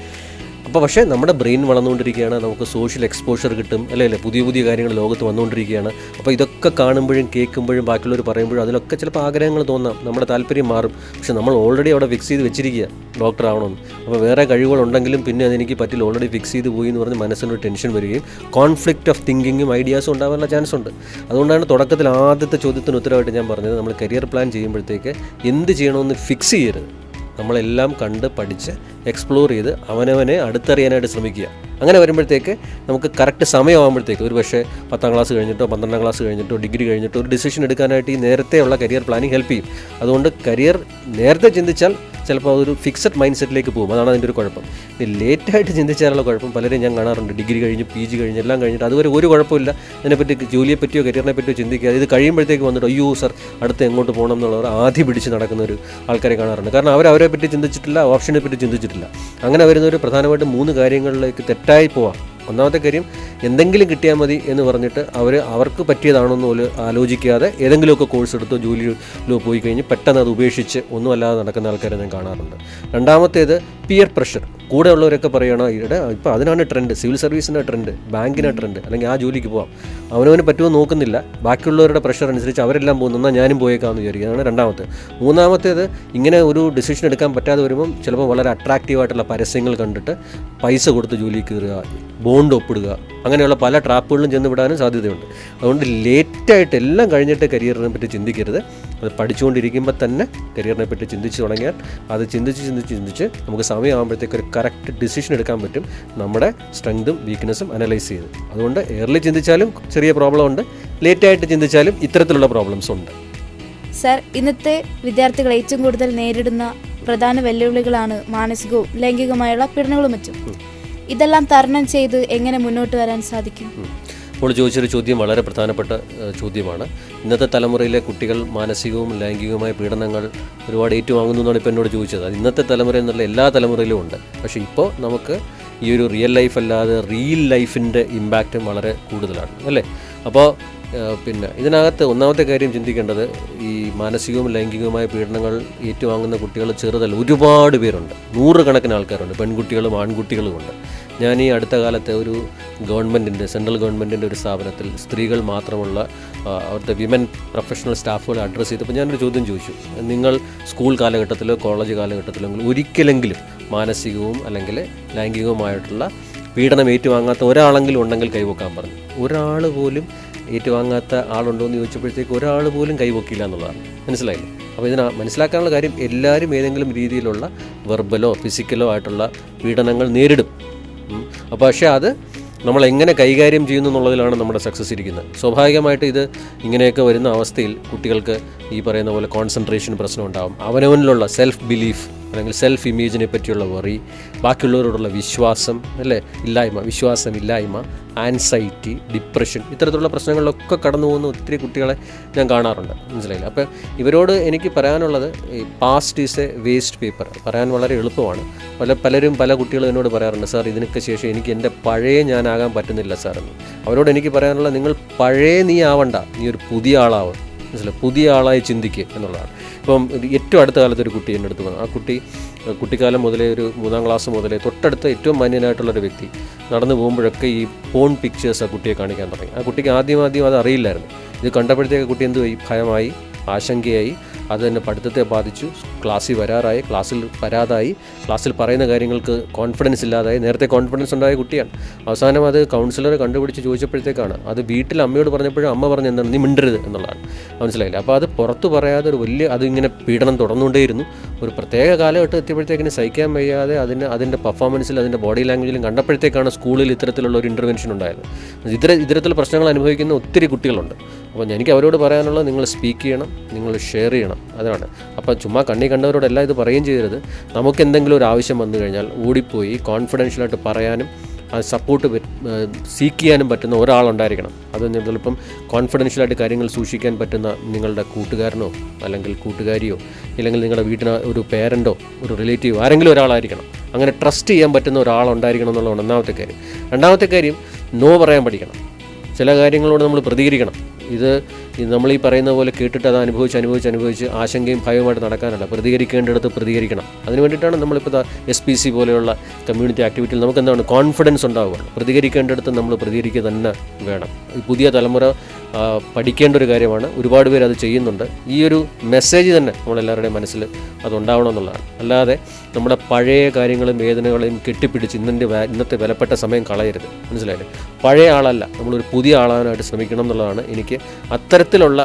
അപ്പോൾ പക്ഷേ നമ്മുടെ ബ്രെയിൻ വളർന്നുകൊണ്ടിരിക്കുകയാണ്, നമുക്ക് സോഷ്യൽ എക്സ്പോഷർ കിട്ടും, അല്ലേ പുതിയ പുതിയ കാര്യങ്ങൾ ലോകത്ത് വന്നുകൊണ്ടിരിക്കുകയാണ്. അപ്പോൾ ഇതൊക്കെ കാണുമ്പോഴും കേൾക്കുമ്പോഴും ബാക്കിയുള്ളവർ പറയുമ്പോഴും അതിലൊക്കെ ചിലപ്പോൾ ആഗ്രഹങ്ങൾ തോന്നാം, നമ്മുടെ താല്പര്യം മാറും. പക്ഷെ നമ്മൾ ഓൾറെഡി അവിടെ ഫിക്സ് ചെയ്ത് വെച്ചിരിക്കുക ഡോക്ടർ ആവണമെന്ന്. അപ്പോൾ വേറെ കഴിവുകളുണ്ടെങ്കിലും പിന്നെ അതെനിക്ക് പറ്റില്ല, ഓൾറെഡി ഫിക്സ് ചെയ്ത് പോയി എന്ന് പറഞ്ഞ് മനസ്സിനൊരു ടെൻഷൻ വരികയും കോൺഫ്ലിക്റ്റ് ഓഫ് തിങ്കിങ്ങും ഐഡിയാസും ഉണ്ടാകാനുള്ള ചാൻസ് ഉണ്ട്. അതുകൊണ്ടാണ് തുടക്കത്തിൽ ആദ്യത്തെ ചോദ്യത്തിന് ഉത്തരവായിട്ട് ഞാൻ പറഞ്ഞത്, നമ്മൾ കരിയർ പ്ലാൻ ചെയ്യുമ്പോഴത്തേക്ക് എന്ത് ചെയ്യണമെന്ന് ഫിക്സ് ചെയ്യരുത്. നമ്മളെല്ലാം കണ്ട് പഠിച്ച് എക്സ്പ്ലോർ ചെയ്ത് അവനവനെ അടുത്തറിയാനായിട്ട് ശ്രമിക്കുക. അങ്ങനെ വരുമ്പോഴത്തേക്ക് നമുക്ക് കറക്റ്റ് സമയമാകുമ്പോഴത്തേക്ക് ഒരു പക്ഷേ 10ാം ക്ലാസ് കഴിഞ്ഞിട്ടോ 12ാം ക്ലാസ് കഴിഞ്ഞിട്ടോ ഡിഗ്രി കഴിഞ്ഞിട്ടോ ഒരു ഡിസിഷൻ എടുക്കാനായിട്ട് ഈ നേരത്തെയുള്ള കരിയർ പ്ലാനിങ് ഹെൽപ്പ് ചെയ്യും. അതുകൊണ്ട് കരിയർ നേരത്തെ ചിന്തിച്ചാൽ ചിലപ്പോൾ അതൊരു ഫിക്സഡ് മൈൻഡ് സെറ്റിലേക്ക് പോകും. അതാണ് അതിൻ്റെ ഒരു കുഴപ്പം. ഇത് ലേറ്റായിട്ട് ചിന്തിച്ചാലുള്ള കുഴപ്പം പലരും ഞാൻ കാണാറുണ്ട്. ഡിഗ്രി കഴിഞ്ഞ് PG കഴിഞ്ഞ് എല്ലാം കഴിഞ്ഞിട്ട് അതുവരെ ഒരു കുഴപ്പമില്ല, ഇതിനെപ്പറ്റി ജോലിയെ പറ്റിയോ കരിയറിനെ പറ്റിയോ ചിന്തിക്കുക. ഇത് കഴിയുമ്പോഴത്തേക്ക് വന്നിട്ട് അയ്യോ സർ അടുത്ത് എങ്ങോട്ട് പോകണം എന്നുള്ളവർ ആദ്യം പിടിച്ച് നടക്കുന്ന ഒരു ആൾക്കാരെ കാണാറുണ്ട്. കാരണം അവരെ പറ്റി ചിന്തിച്ചിട്ടില്ല, ഓപ്ഷനെ പറ്റി ചിന്തിച്ചിട്ടില്ല. അങ്ങനെ വരുന്നവർ പ്രധാനമായിട്ടും 3 കാര്യങ്ങളിലേക്ക് തെറ്റായി പോവാം. ഒന്നാമത്തെ കാര്യം, എന്തെങ്കിലും കിട്ടിയാൽ മതി എന്ന് പറഞ്ഞിട്ട് അവർക്ക് പറ്റിയതാണെന്ന് പോലും ആലോചിക്കാതെ ഏതെങ്കിലുമൊക്കെ കോഴ്സ് എടുത്തോ ജോലിയിലോ പോയി കഴിഞ്ഞ് പെട്ടെന്ന് അത് ഉപേക്ഷിച്ച് ഒന്നുമല്ലാതെ നടക്കുന്ന ആൾക്കാരെ ഞാൻ കാണാറുണ്ട്. രണ്ടാമത്തേത് പിയർ പ്രഷർ. കൂടെ ഉള്ളവരൊക്കെ പറയണം ഇപ്പോൾ അതിനാണ് ട്രെൻഡ്, സിവിൽ സർവീസിൻ്റെ ട്രെൻഡ്, ബാങ്കിൻ്റെ ട്രെൻഡ്, അല്ലെങ്കിൽ ആ ജോലിക്ക് പോകാം. അവനവന് പറ്റുമോ നോക്കുന്നില്ല, ബാക്കിയുള്ളവരുടെ പ്രഷർ അനുസരിച്ച് അവരെല്ലാം പോകുന്നു, എന്നാൽ ഞാനും പോയേക്കാമെന്ന് വിചാരിക്കുക. അതാണ് രണ്ടാമത്തെ. മൂന്നാമത്തേത്, ഇങ്ങനെ ഒരു ഡിസിഷൻ എടുക്കാൻ പറ്റാതെ വരുമ്പം ചിലപ്പോൾ വളരെ അട്രാക്റ്റീവായിട്ടുള്ള പരസ്യങ്ങൾ കണ്ടിട്ട് പൈസ കൊടുത്ത് ജോലിക്ക് കയറുക, ബോണ്ട് ഒപ്പിടുക, അങ്ങനെയുള്ള പല ട്രാപ്പുകളിലും ചെന്ന് വിടാനും സാധ്യതയുണ്ട്. അതുകൊണ്ട് ലേറ്റായിട്ട് എല്ലാം കഴിഞ്ഞിട്ട് കരിയറിനെ പറ്റി ചിന്തിക്കരുത്. അത് പഠിച്ചുകൊണ്ടിരിക്കുമ്പോൾ തന്നെ കരിയറിനെ പറ്റി ചിന്തിച്ച് തുടങ്ങിയാൽ അത് ചിന്തിച്ച് നമുക്ക് സമയമാകുമ്പോഴത്തേക്ക് ഒരു കറക്റ്റ് ഡിസിഷൻ എടുക്കാൻ പറ്റും, നമ്മുടെ സ്ട്രെങ്തും വീക്ക്നെസ്സും അനലൈസ് ചെയ്ത്. അതുകൊണ്ട് എയർലി ചിന്തിച്ചാലും ചെറിയ പ്രോബ്ലം ഉണ്ട്, ലേറ്റായിട്ട് ചിന്തിച്ചാലും ഇത്തരത്തിലുള്ള പ്രോബ്ലംസ് ഉണ്ട്. സർ, ഇന്നത്തെ വിദ്യാർത്ഥികൾ ഏറ്റവും കൂടുതൽ നേരിടുന്ന പ്രധാന വെല്ലുവിളികളാണ് മാനസികവും ലൈംഗികമായുള്ള പീഡനങ്ങളും മറ്റും. ഇതെല്ലാം തരണം ചെയ്ത് എങ്ങനെ മുന്നോട്ട് വരാൻ സാധിക്കും? ഇപ്പോൾ ചോദിച്ചൊരു ചോദ്യം വളരെ പ്രധാനപ്പെട്ട ചോദ്യമാണ്. ഇന്നത്തെ തലമുറയിലെ കുട്ടികൾ മാനസികവും ലൈംഗികവുമായ പീഡനങ്ങൾ ഒരുപാട് ഏറ്റുവാങ്ങുന്നു എന്നാണ് ഇപ്പോൾ എന്നോട് ചോദിച്ചത്. അത് ഇന്നത്തെ തലമുറയിൽ നിന്നുള്ള എല്ലാ തലമുറയിലും ഉണ്ട്. പക്ഷേ ഇപ്പോൾ നമുക്ക് ഈ ഒരു റിയൽ ലൈഫ് അല്ലാതെ റിയൽ ലൈഫിൻ്റെ ഇമ്പാക്റ്റും വളരെ കൂടുതലാണ്, അല്ലേ? അപ്പോൾ പിന്നെ ഇതിനകത്ത് ഒന്നാമത്തെ കാര്യം ചിന്തിക്കേണ്ടത്, ഈ മാനസികവും ലൈംഗികവുമായ പീഡനങ്ങൾ ഏറ്റുവാങ്ങുന്ന കുട്ടികൾ ചെറുതല്ല, ഒരുപാട് പേരുണ്ട്, 100 കണക്കിന് ആൾക്കാരുണ്ട്, പെൺകുട്ടികളും ആൺകുട്ടികളും ഉണ്ട്. ഞാൻ ഈ അടുത്ത കാലത്ത് ഒരു സെൻട്രൽ ഗവൺമെൻറ്റിൻ്റെ ഒരു സ്ഥാപനത്തിൽ സ്ത്രീകൾ മാത്രമുള്ള അവിടുത്തെ വിമൻ പ്രൊഫഷണൽ സ്റ്റാഫുകളെ അഡ്രസ്സ് ചെയ്തപ്പോൾ ഞാനൊരു ചോദ്യം ചോദിച്ചു. നിങ്ങൾ സ്കൂൾ കാലഘട്ടത്തിലോ കോളേജ് കാലഘട്ടത്തിലോ ഒരിക്കലെങ്കിലും മാനസികവും അല്ലെങ്കിൽ ലൈംഗികവുമായിട്ടുള്ള പീഡനം ഏറ്റുവാങ്ങാത്ത ഒരാളെങ്കിലും ഉണ്ടെങ്കിൽ കൈവക്കാൻ പറഞ്ഞു. ഒരാൾ പോലും ഏറ്റുവാങ്ങാത്ത ആളുണ്ടോ എന്ന് ചോദിച്ചപ്പോഴത്തേക്ക് ഒരാൾ പോലും കൈവക്കില്ല എന്നുള്ളതാണ്. മനസ്സിലായില്ലേ? അപ്പോൾ മനസ്സിലാക്കാനുള്ള കാര്യം, എല്ലാവരും ഏതെങ്കിലും രീതിയിലുള്ള വെർബലോ ഫിസിക്കലോ ആയിട്ടുള്ള പീഡനങ്ങൾ നേരിടും. അപ്പോൾ പക്ഷേ അത് നമ്മൾ എങ്ങനെ കൈകാര്യം ചെയ്യുന്നു എന്നുള്ളതിലാണ് നമ്മുടെ സക്സസ് ഇരിക്കുന്നത്. സ്വാഭാവികമായിട്ട് ഇത് ഇങ്ങനെയൊക്കെ വരുന്ന അവസ്ഥയിൽ കുട്ടികൾക്ക് ഈ പറയുന്ന പോലെ കോൺസെൻട്രേഷൻ പ്രശ്നം ഉണ്ടാകും, അവനവനിലുള്ള സെൽഫ് ബിലീഫ് അല്ലെങ്കിൽ സെൽഫ് ഇമേജിനെ പറ്റിയുള്ള വറി, ബാക്കിയുള്ളവരോടുള്ള വിശ്വാസമില്ലായ്മ, ആൻസൈറ്റി, ഡിപ്രഷൻ, ഇത്തരത്തിലുള്ള പ്രശ്നങ്ങളിലൊക്കെ കടന്നു പോകുന്ന ഒത്തിരി കുട്ടികളെ ഞാൻ കാണാറുണ്ട്. മനസ്സിലായില്ല? അപ്പോൾ ഇവരോട് എനിക്ക് പറയാനുള്ളത്, ഈ past is A waste paper. പറയാൻ വളരെ എളുപ്പമാണ്. പല കുട്ടികളും എന്നോട് പറയാറുണ്ട്, സാർ ഇതിനൊക്കെ ശേഷം എനിക്ക് എൻ്റെ പഴയ ഞാനാകാൻ പറ്റുന്നില്ല സാർ എന്ന്. അവരോട് എനിക്ക് പറയാനുള്ളത്, നിങ്ങൾ പഴയ നീ ആവണ്ട, നീ ഒരു പുതിയ ആളാവും. മനസ്സിലായി? പുതിയ ആളായി ചിന്തിക്കുക എന്നുള്ളതാണ്. ഇപ്പം ഏറ്റവും അടുത്ത കാലത്ത് ഒരു കുട്ടി എൻ്റെ അടുത്ത് വന്നു. ആ കുട്ടിക്കാലം മുതലേ, ഒരു 3ാം ക്ലാസ് മുതലേ തൊട്ടടുത്ത ഏറ്റവും മാന്യനായിട്ടുള്ളൊരു വ്യക്തി നടന്നു പോകുമ്പോഴൊക്കെ ഈ പോൺ പിക്ചേഴ്സ് ആ കുട്ടിയെ കാണിക്കാൻ തുടങ്ങി. ആ കുട്ടിക്ക് ആദ്യം അത് അറിയില്ലായിരുന്നു. ഇത് കണ്ടപ്പോഴത്തേക്ക് കുട്ടി ഭയമായി, ആശങ്കയായി. അത് തന്നെ പഠിത്തത്തെ ബാധിച്ചു. ക്ലാസ്സിൽ വരാതായി, ക്ലാസ്സിൽ പറയുന്ന കാര്യങ്ങൾക്ക് കോൺഫിഡൻസ് ഇല്ലാതായി. നേരത്തെ കോൺഫിഡൻസ് ഉണ്ടായ കുട്ടിയാണ്. അവസാനം അത് കൗൺസിലർ കണ്ടുപിടിച്ച് ചോദിച്ചപ്പോഴത്തേക്കാണ്, അത് വീട്ടിൽ അമ്മയോട് പറഞ്ഞപ്പോഴും അമ്മ പറഞ്ഞ എന്താണ്, നീ മിണ്ടരുത് എന്നുള്ളതാണ്. മനസ്സിലായില്ല? അപ്പോൾ അത് പുറത്ത് പറയാതെ അതിങ്ങനെ പീഡനം തുടർന്നുകൊണ്ടേയിരുന്നു. ഒരു പ്രത്യേക കാലഘട്ടം എത്തിയപ്പോഴത്തേക്കിന് സഹിക്കാൻ വയ്യാതെ അതിൻ്റെ പെർഫോമൻസിൽ, അതിൻ്റെ ബോഡി ലാംഗ്വേജിലും കണ്ടപ്പോഴത്തേക്കാണ് സ്കൂളിൽ ഇത്തരത്തിലുള്ള ഒരു ഇൻ്റർവെൻഷൻ ഉണ്ടായത്. ഇത്തരത്തിലുള്ള പ്രശ്നങ്ങൾ അനുഭവിക്കുന്ന ഒത്തിരി കുട്ടികളുണ്ട്. അപ്പോൾ എനിക്ക് അവരോട് പറയാനുള്ളത്, നിങ്ങൾ സ്പീക്ക് ചെയ്യണം, നിങ്ങൾ ഷെയർ ചെയ്യണം. അതാണ്. അപ്പോൾ ചുമ്മാ കണ്ണി കണ്ടവരോടെല്ലാം ഇത് പറയുകയും ചെയ്യരുത്. നമുക്ക് എന്തെങ്കിലും ഒരു ആവശ്യം വന്നു കഴിഞ്ഞാൽ ഓടിപ്പോയി കോൺഫിഡൻഷ്യലായിട്ട് പറയാനും സപ്പോർട്ട് സീക്ക് ചെയ്യാനും പറ്റുന്ന ഒരാളുണ്ടായിരിക്കണം. അത് ചിലപ്പം കോൺഫിഡൻഷ്യലായിട്ട് കാര്യങ്ങൾ സൂക്ഷിക്കാൻ പറ്റുന്ന നിങ്ങളുടെ കൂട്ടുകാരനോ അല്ലെങ്കിൽ കൂട്ടുകാരിയോ, ഇല്ലെങ്കിൽ നിങ്ങളുടെ വീട്ടിന് ഒരു പേരൻറ്റോ ഒരു റിലേറ്റീവോ ആരെങ്കിലും ഒരാളായിരിക്കണം. അങ്ങനെ ട്രസ്റ്റ് ചെയ്യാൻ പറ്റുന്ന ഒരാളുണ്ടായിരിക്കണം എന്നുള്ളതാണ് ഒന്നാമത്തെ കാര്യം. രണ്ടാമത്തെ കാര്യം, നോ പറയാൻ പഠിക്കണം. ചില കാര്യങ്ങളോട് നമ്മൾ പ്രതികരിക്കണം. ഇത് നമ്മൾ ഈ പറയുന്ന പോലെ കേട്ടിട്ട് അത് അനുഭവിച്ച് ആശങ്കയും ഭയവുമായിട്ട് നടക്കാനല്ല, പ്രതികരിക്കേണ്ടിടത്ത് പ്രതികരിക്കണം. അതിന് വേണ്ടിയിട്ടാണ് നമ്മളിപ്പോൾ SPC പോലെയുള്ള കമ്മ്യൂണിറ്റി ആക്ടിവിറ്റിയിൽ നമുക്ക് എന്താണ് കോൺഫിഡൻസ് ഉണ്ടാവുകയാണ്. പ്രതികരിക്കേണ്ടിടത്ത് നമ്മൾ പ്രതികരിക്കുക തന്നെ വേണം. ഈ പുതിയ തലമുറ പഠിക്കേണ്ട ഒരു കാര്യമാണ്. ഒരുപാട് പേര് അത് ചെയ്യുന്നുണ്ട്. ഈ ഒരു മെസ്സേജ് തന്നെ നമ്മളെല്ലാവരുടെയും മനസ്സിൽ അതുണ്ടാവണം എന്നുള്ളതാണ്. അല്ലാതെ നമ്മുടെ പഴയ കാര്യങ്ങളും വേദനകളെയും കെട്ടിപ്പിടിച്ച് ഇന്നത്തെ വിലപ്പെട്ട സമയം കളയരുത്. മനസ്സിലായില്ലേ? പഴയ ആളല്ല, നമ്മളൊരു പുതിയ ആളാനായിട്ട് ശ്രമിക്കണം എന്നുള്ളതാണ് എനിക്ക് അത്തരത്തിലുള്ള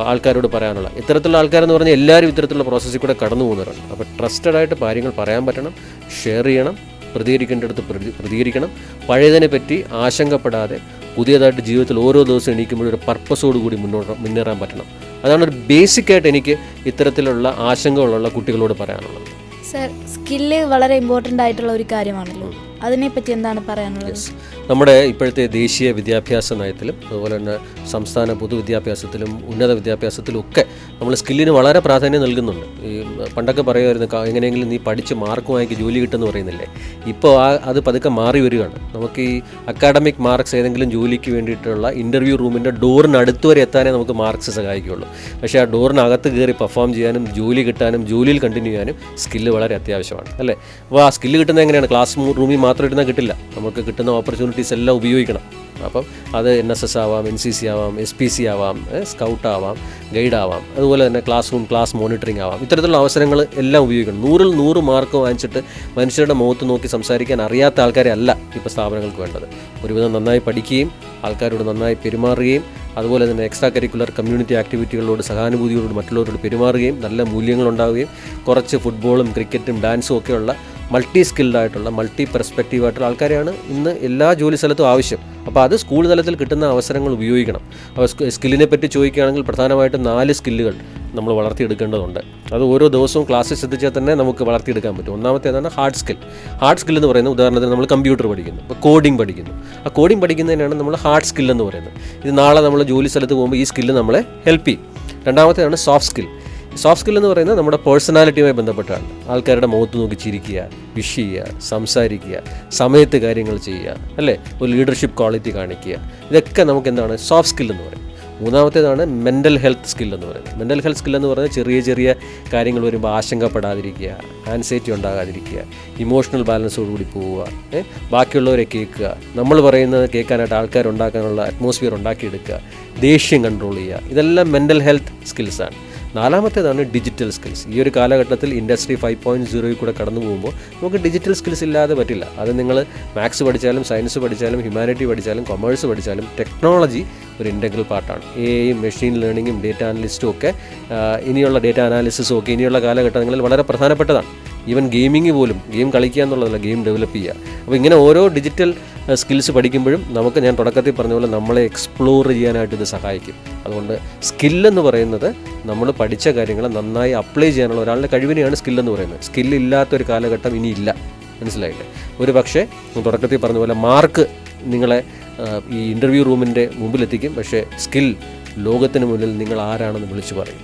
ആൾക്കാരോട് പറയാനുള്ള. ഇത്തരത്തിലുള്ള ആൾക്കാരെന്ന് പറഞ്ഞാൽ എല്ലാവരും ഇത്തരത്തിലുള്ള പ്രോസസ്സിൽ കൂടെ കടന്നു പോകുന്നവരാണ്. അപ്പോൾ ട്രസ്റ്റഡായിട്ട് കാര്യങ്ങൾ പറയാൻ പറ്റണം, ഷെയർ ചെയ്യണം, പ്രതികരിക്കേണ്ടടുത്ത് പ്രതികരിക്കണം. പഴയതിനെ പറ്റി ആശങ്കപ്പെടാതെ പുതിയതായിട്ട് ജീവിതത്തിൽ ഓരോ ദിവസം എണീക്കുമ്പോഴും ഒരു പർപ്പസോട് കൂടി മുന്നേറാൻ പറ്റണം. അതാണ് ഒരു ബേസിക്കായിട്ട് എനിക്ക് ഇത്തരത്തിലുള്ള ആശങ്കകളുള്ള കുട്ടികളോട് പറയാനുള്ളത്. സർ, സ്കില്ല് വളരെ ഇമ്പോർട്ടൻ്റ് ആയിട്ടുള്ള ഒരു കാര്യമാണല്ലോ, അതിനെപ്പറ്റി എന്താണ് പറയാനുള്ളത്? നമ്മുടെ ഇപ്പോഴത്തെ ദേശീയ വിദ്യാഭ്യാസ നയത്തിലും അതുപോലെ തന്നെ സംസ്ഥാന പൊതുവിദ്യാഭ്യാസത്തിലും ഉന്നത വിദ്യാഭ്യാസത്തിലും ഒക്കെ നമ്മൾ സ്കില്ലിന് വളരെ പ്രാധാന്യം നൽകുന്നുണ്ട്. ഈ പണ്ടൊക്കെ പറയുമായിരുന്നു എങ്ങനെയെങ്കിലും നീ പഠിച്ച് മാർക്ക് വാങ്ങിക്ക് ജോലി കിട്ടുമെന്ന് പറയുന്നില്ലേ. ഇപ്പോൾ അത് പതുക്കെ മാറി വരികയാണ്. നമുക്ക് ഈ അക്കാഡമിക് മാർക്സ് ഏതെങ്കിലും ജോലിക്ക് വേണ്ടിയിട്ടുള്ള ഇൻ്റർവ്യൂ റൂമിൻ്റെ ഡോറിനടുത്ത് വരെ എത്താനേ നമുക്ക് മാർക്സ് സഹായിക്കുകയുള്ളൂ. പക്ഷേ ആ ഡോറിനകത്ത് കയറി പെർഫോം ചെയ്യാനും ജോലി കിട്ടാനും ജോലിയിൽ കണ്ടിന്യൂ ചെയ്യാനും സ്കില്ല് വളരെ അത്യാവശ്യമാണ്, അല്ലേ? അപ്പോൾ ആ സ്കില്ല് കിട്ടുന്നത് എങ്ങനെയാണ്? ക്ലാസ് റൂമിൽ മാത്രം ഇരുന്നാൽ കിട്ടില്ല. നമുക്ക് കിട്ടുന്ന ഓപ്പർച്യൂണിറ്റീസ് എല്ലാം ഉപയോഗിക്കണം. അപ്പം അത് NSS ആവാം, NCC ആവാം, SPC ആവാം, സ്കൗട്ട് ആവാം, ഗൈഡ് ആവാം, അതുപോലെ തന്നെ ക്ലാസ് മോണിറ്ററിംഗ് ആവാം. ഇത്തരത്തിലുള്ള അവസരങ്ങൾ എല്ലാം ഉപയോഗിക്കണം. 100ൽ 100 മാർക്ക് വാങ്ങിച്ചിട്ട് മനുഷ്യരുടെ മുഖത്ത് നോക്കി സംസാരിക്കാൻ അറിയാത്ത ആൾക്കാരെ അല്ല ഇപ്പോൾ സ്ഥാപനങ്ങൾക്ക് വേണ്ടത്. ഒരുവിധം നന്നായി പഠിക്കുകയും ആൾക്കാരോട് നന്നായി പെരുമാറുകയും അതുപോലെ തന്നെ എക്സ്ട്രാ കരിക്കുലർ കമ്മ്യൂണിറ്റി ആക്ടിവിറ്റികളോട് സഹാനുഭൂതിയോട് മറ്റുള്ളവരോട് പെരുമാറുകയും നല്ല മൂല്യങ്ങളുണ്ടാവുകയും കുറച്ച് ഫുട്ബോളും ക്രിക്കറ്റും ഡാൻസും ഒക്കെയുള്ള മൾട്ടി സ്കിൽഡായിട്ടുള്ള മൾട്ടി പെർസ്പെക്റ്റീവായിട്ടുള്ള ആൾക്കാരെയാണ് ഇന്ന് എല്ലാ ജോലി സ്ഥലത്തും ആവശ്യം. അപ്പോൾ അത് സ്കൂൾ തലത്തിൽ കിട്ടുന്ന അവസരങ്ങൾ ഉപയോഗിക്കണം. അപ്പോൾ സ്കില്ലിനെ പറ്റി ചോദിക്കുകയാണെങ്കിൽ പ്രധാനമായിട്ടും 4 സ്കില്ലുകൾ നമ്മൾ വളർത്തിയെടുക്കേണ്ടതുണ്ട്. അത് ഓരോ ദിവസവും ക്ലാസ്സിൽ ശ്രദ്ധിച്ചാൽ തന്നെ നമുക്ക് വളർത്തിയെടുക്കാൻ പറ്റും. ഒന്നാമത്തേതാണ് ഹാർഡ് സ്കിൽ. ഹാർഡ് സ്കിൽ എന്ന് പറയുന്നത് ഉദാഹരണത്തിന് നമ്മൾ കമ്പ്യൂട്ടർ പഠിക്കുന്നു, ഇപ്പോൾ കോഡിംഗ് പഠിക്കുന്നു. ആ കോഡിംഗ് പഠിക്കുന്നതിനാണ് നമ്മൾ ഹാർഡ് സ്കിൽ എന്ന് പറയുന്നത്. ഇത് നാളെ നമ്മൾ ജോലി സ്ഥലത്ത് പോകുമ്പോൾ ഈ സ്കില്ല് നമ്മളെ ഹെൽപ്പ് ചെയ്യും. രണ്ടാമത്തേതാണ് സോഫ്റ്റ് സ്കിൽ. സോഫ്റ്റ് സ്കിൽ എന്ന് പറയുന്നത് നമ്മുടെ പേഴ്സണാലിറ്റിയുമായി ബന്ധപ്പെട്ടാണ്. ആൾക്കാരുടെ മുഖത്ത് നോക്കി ചിരിക്കുക, വിഷ് ചെയ്യുക, സംസാരിക്കുക, സമയത്ത് കാര്യങ്ങൾ ചെയ്യുക, അല്ലേ? ഒരു ലീഡർഷിപ്പ് ക്വാളിറ്റി കാണിക്കുക. ഇതൊക്കെ നമുക്ക് എന്താണ് സോഫ്റ്റ് സ്കിൽ എന്ന് പറയും. മൂന്നാമത്തേതാണ് മെൻ്റൽ ഹെൽത്ത് സ്കിൽ എന്ന് പറയുന്നത്. മെൻ്റൽ ഹെൽത്ത് സ്കിൽ എന്ന് പറയുന്നത് ചെറിയ കാര്യങ്ങൾ വരുമ്പോൾ ആശങ്കപ്പെടാതിരിക്കുക, ആൻസൈറ്റി ഉണ്ടാകാതിരിക്കുക, ഇമോഷണൽ ബാലൻസോടുകൂടി പോവുക, ബാക്കിയുള്ളവരെ കേൾക്കുക, നമ്മൾ പറയുന്നത് കേൾക്കാനായിട്ട് ആൾക്കാരുണ്ടാക്കാനുള്ള അറ്റ്മോസ്ഫിയർ ഉണ്ടാക്കിയെടുക്കുക, ദേഷ്യം കൺട്രോൾ ചെയ്യുക. ഇതെല്ലാം മെൻ്റൽ ഹെൽത്ത് സ്കിൽസാണ്. നാലാമത്തേതാണ് ഡിജിറ്റൽ സ്കിൽസ്. ഈ ഒരു കാലഘട്ടത്തിൽ ഇൻഡസ്ട്രി 5.0 കൂടെ കടന്നു പോകുമ്പോൾ നമുക്ക് ഡിജിറ്റൽ സ്കിൽസ് ഇല്ലാതെ പറ്റില്ല. അത് നിങ്ങൾ മാത്സ് പഠിച്ചാലും സയൻസ് പഠിച്ചാലും ഹ്യൂമാനിറ്റി പഠിച്ചാലും കൊമേഴ്സ് പഠിച്ചാലും ടെക്നോളജി ഒരു ഇൻ്റഗ്രൽ പാർട്ടാണ്. AI, മെഷീൻ ലേണിങ്ങും ഡേറ്റ അനലിസ്റ്റും ഒക്കെ ഇനിയുള്ള ഡേറ്റ അനാലിസിസും ഒക്കെ ഇനിയുള്ള കാലഘട്ടങ്ങളിൽ വളരെ പ്രധാനപ്പെട്ടതാണ്. ഈവൻ ഗെയിമിങ് പോലും, ഗെയിം കളിക്കുക എന്നുള്ളതല്ല, ഗെയിം ഡെവലപ്പ് ചെയ്യുക. അപ്പോൾ ഇങ്ങനെ ഓരോ ഡിജിറ്റൽ സ്കിൽസ് പഠിക്കുമ്പോഴും നമുക്ക്, ഞാൻ തുടക്കത്തിൽ പറഞ്ഞ പോലെ, നമ്മളെ എക്സ്പ്ലോർ ചെയ്യാനായിട്ട് ഇത് സഹായിക്കും. അതുകൊണ്ട് സ്കില്ലെന്ന് പറയുന്നത് നമ്മൾ പഠിച്ച കാര്യങ്ങൾ നന്നായി അപ്ലൈ ചെയ്യാനുള്ള ഒരാളുടെ കഴിവിനെയാണ് സ്കില്ലെന്ന് പറയുന്നത്. സ്കില്ലില്ലാത്തൊരു കാലഘട്ടം ഇനിയില്ല. മനസ്സിലായില്ലേ? ഒരു പക്ഷേ തുടക്കത്തിൽ പറഞ്ഞ പോലെ മാർക്ക് നിങ്ങളെ ഈ ഇൻ്റർവ്യൂ റൂമിൻ്റെ മുമ്പിലെത്തിക്കും, പക്ഷേ സ്കിൽ ലോകത്തിന് മുന്നിൽ നിങ്ങൾ ആരാണെന്ന് വിളിച്ചു പറയും.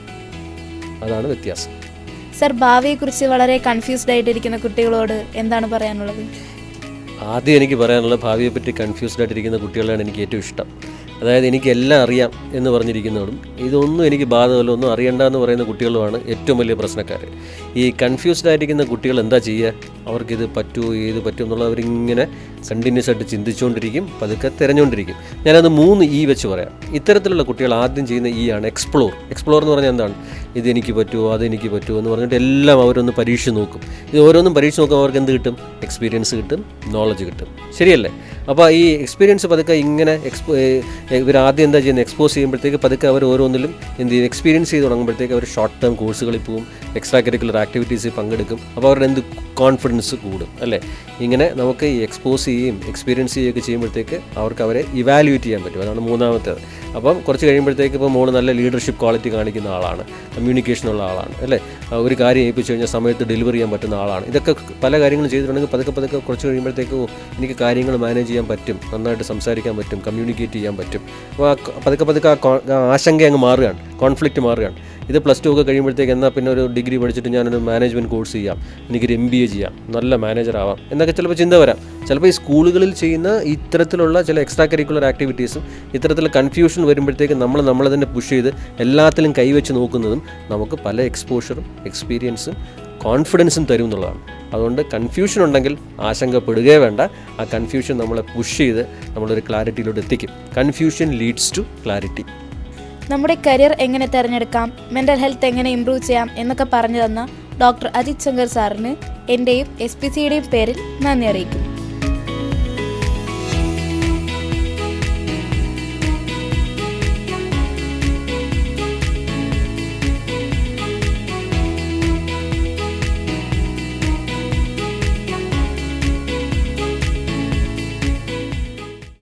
അതാണ് വ്യത്യാസം. സർ, ഭാവിയെക്കുറിച്ച് വളരെ കൺഫ്യൂസ്ഡ് ആയിട്ടിരിക്കുന്ന കുട്ടികളോട് എന്താണ് പറയാനുള്ളത്? ആദ്യം എനിക്ക് പറയാനുള്ളത്, ഭാവിയെപ്പറ്റി കൺഫ്യൂസ്ഡ് ആയിട്ടിരിക്കുന്ന കുട്ടികളാണ് എനിക്ക് ഏറ്റവും ഇഷ്ടം. അതായത് എനിക്ക് എല്ലാം അറിയാം എന്ന് പറഞ്ഞിരിക്കുന്നതും ഇതൊന്നും എനിക്ക് ബാധകമല്ല, ഒന്നും അറിയണ്ട എന്ന് പറയുന്ന കുട്ടികളുമാണ് ഏറ്റവും വലിയ പ്രശ്നക്കാർ. ഈ കൺഫ്യൂസ്ഡ് ആയിരിക്കുന്ന കുട്ടികൾ എന്താ ചെയ്യുക? അവർക്കിത് പറ്റുമോ, ഏത് പറ്റുമോ എന്നുള്ളത് അവരിങ്ങനെ കണ്ടിന്യൂസ് ആയിട്ട് ചിന്തിച്ചുകൊണ്ടിരിക്കും, പതുക്കെ തിരഞ്ഞുകൊണ്ടിരിക്കും. ഞാനത് 3 E വെച്ച് പറയാം. ഇത്തരത്തിലുള്ള കുട്ടികൾ ആദ്യം ചെയ്യുന്ന E ആണ് എക്സ്പ്ലോർ. എക്സ്പ്ലോർ എന്ന് പറഞ്ഞാൽ എന്താണ്? ഇതെനിക്ക് പറ്റുമോ, അതെനിക്ക് പറ്റുമോ എന്ന് പറഞ്ഞിട്ട് എല്ലാം അവരൊന്ന് പരീക്ഷിച്ച് നോക്കും. ഇത് ഓരോന്നും പരീക്ഷിച്ച് നോക്കുമ്പോൾ അവർക്ക് എന്ത് കിട്ടും? എക്സ്പീരിയൻസ് കിട്ടും, നോളജ് കിട്ടും. ശരിയല്ലേ? അപ്പോൾ ഈ എക്സ്പീരിയൻസ് പതുക്കെ ഇങ്ങനെ ഇവർ ആദ്യം എന്താ ചെയ്യുന്നത്? എക്സ്പോസ് ചെയ്യുമ്പോഴത്തേക്ക് പതുക്കെ അവർ ഓരോന്നിലും എന്ത് ചെയ്യും? എക്സ്പീരിയൻസ് ചെയ്ത് തുടങ്ങുമ്പോഴത്തേക്ക് അവർ ഷോർട്ട് ടേം കോഴ്സുകളിൽ പോവും, എക്സ്ട്രാ കരിക്കുലർ ആക്ടിവിറ്റീസിൽ പങ്കെടുക്കും. അപ്പോൾ അവരുടെ എന്ത് കോൺഫിഡൻസ് കൂടും, അല്ലേ? ഇങ്ങനെ നമുക്ക് ഈ എക്സ്പോസ് ചെയ്യുകയും എക്സ്പീരിയൻസ് ചെയ്യുകയൊക്കെ ചെയ്യുമ്പോഴത്തേക്ക് അവർക്ക് അവരെ ഇവാലുവേറ്റ് ചെയ്യാൻ പറ്റും. അതാണ് മൂന്നാമത്തേത്. അപ്പം കുറച്ച് കഴിയുമ്പോഴത്തേക്ക് ഇപ്പോൾ മോള് നല്ല ലീഡർഷിപ്പ് ക്വാളിറ്റി കാണിക്കുന്ന ആളാണ്, കമ്മ്യൂണിക്കേഷനുള്ള ആളാണ്, അല്ലേ? ഒരു കാര്യം ഏൽപ്പിച്ചു കഴിഞ്ഞാൽ സമയത്ത് ഡെലിവറി ചെയ്യാൻ പറ്റുന്ന ആളാണ്. ഇതൊക്കെ പല കാര്യങ്ങളും ചെയ്തിട്ടുണ്ടെങ്കിൽ പതുക്കെ കുറച്ച് കഴിയുമ്പോഴത്തേക്കും എനിക്ക് കാര്യങ്ങൾ മാനേജ് ചെയ്യാൻ പറ്റും, നന്നായിട്ട് സംസാരിക്കാൻ പറ്റും, കമ്മ്യൂണിക്കേറ്റ് ചെയ്യാൻ പറ്റും. അപ്പോൾ പതുക്കെ ആശങ്ക അങ്ങ് മാറുകയാണ്, കോൺഫ്ലിക്റ്റ് മാറുകയാണ്. ഇത് +2 ഒക്കെ കഴിയുമ്പോഴത്തേക്ക് എന്നാൽ പിന്നെ ഒരു ഡിഗ്രി പഠിച്ചിട്ട് ഞാനൊരു മാനേജ്മെൻറ്റ് കോഴ്സ് ചെയ്യാം, എനിക്കൊരു MBA ചെയ്യാം, നല്ല മാനേജർ ആവാം എന്നൊക്കെ ചിലപ്പോൾ ചിന്ത വരാം. ചിലപ്പോൾ ഈ സ്കൂളുകളിൽ ചെയ്യുന്ന ഇത്തരത്തിലുള്ള ചില എക്സ്ട്രാ കരിക്കുലർ ആക്ടിവിറ്റീസും ഇത്തരത്തിലുള്ള കൺഫ്യൂഷൻ വരുമ്പോഴത്തേക്ക് നമ്മളെ തന്നെ പുഷ് ചെയ്ത് എല്ലാത്തിലും കൈവച്ച് നോക്കുന്നതും നമുക്ക് പല എക്സ്പോഷറും എക്സ്പീരിയൻസും കോൺഫിഡൻസും തരും എന്നുള്ളതാണ്. അതുകൊണ്ട് കൺഫ്യൂഷൻ ഉണ്ടെങ്കിൽ ആശങ്കപ്പെടുകയേ വേണ്ട. ആ കൺഫ്യൂഷൻ നമ്മളെ പുഷ് ചെയ്ത് നമ്മളൊരു ക്ലാരിറ്റിയിലോട്ട് എത്തിക്കും. Confusion leads to clarity. നമ്മുടെ കരിയർ എങ്ങനെ തിരഞ്ഞെടുക്കാം, മെൻ്റൽ ഹെൽത്ത് എങ്ങനെ ഇമ്പ്രൂവ് ചെയ്യാം എന്നൊക്കെ പറഞ്ഞു തന്ന ഡോക്ടർ അജിത് ശങ്കർ സാറിന് എൻ്റെയും SPCയുടെയും പേരിൽ നന്ദി അറിയിക്കും.